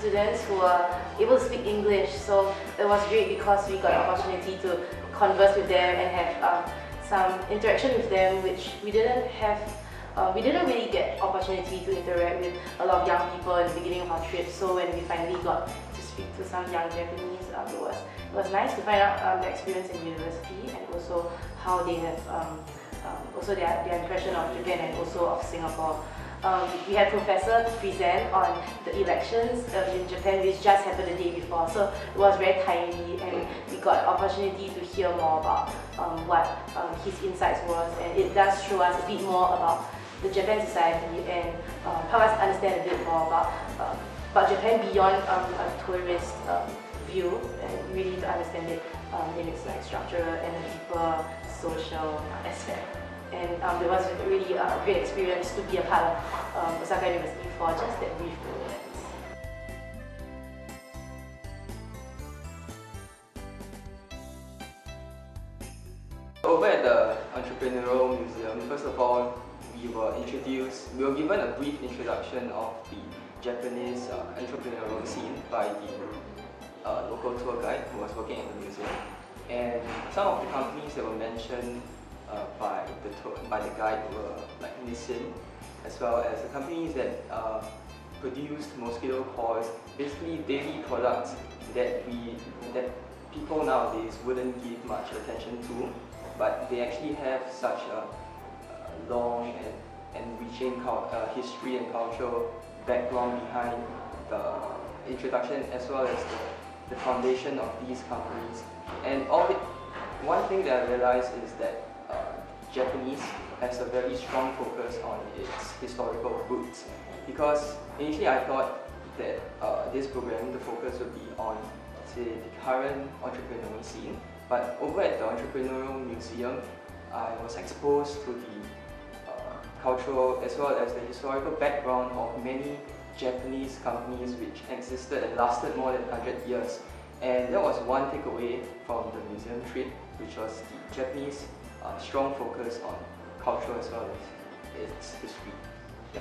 students who were able to speak English, so it was great because we got an opportunity to converse with them and have some interaction with them, which we didn't have. We didn't really get opportunity to interact with a lot of young people in the beginning of our trip. So when we finally got to speak to some young Japanese, it was nice to find out their experience in university and also how they have also their impression of Japan and also of Singapore. We had professors present on the elections in Japan, which just happened the day before, so it was very timely and we got opportunity to hear more about what his insights was, and it does show us a bit more about the Japan society and help us understand a bit more about Japan beyond a tourist view, and really to understand it in its structural and deeper social aspect. And it was really a great experience to be a part of Osaka University for just that brief period. Over at the Entrepreneurial Museum, first of all, we were given a brief introduction of the Japanese entrepreneurial scene by the local tour guide who was working at the museum. And some of the companies that were mentioned by the guide were like Nissin, as well as the companies that produced mosquito coils, basically daily products that people nowadays wouldn't give much attention to, but they actually have such a long and enriching history and cultural background behind the introduction as well as the foundation of these companies. And one thing that I realized is that Japanese has a very strong focus on its historical roots, because initially I thought that this program, the focus would be on, say, the current entrepreneurial scene, but over at the Entrepreneurial Museum, I was exposed to the cultural as well as the historical background of many Japanese companies which existed and lasted more than 100 years. And that was one takeaway from the museum trip, which was the Japanese strong focus on culture as well as its history. Yeah.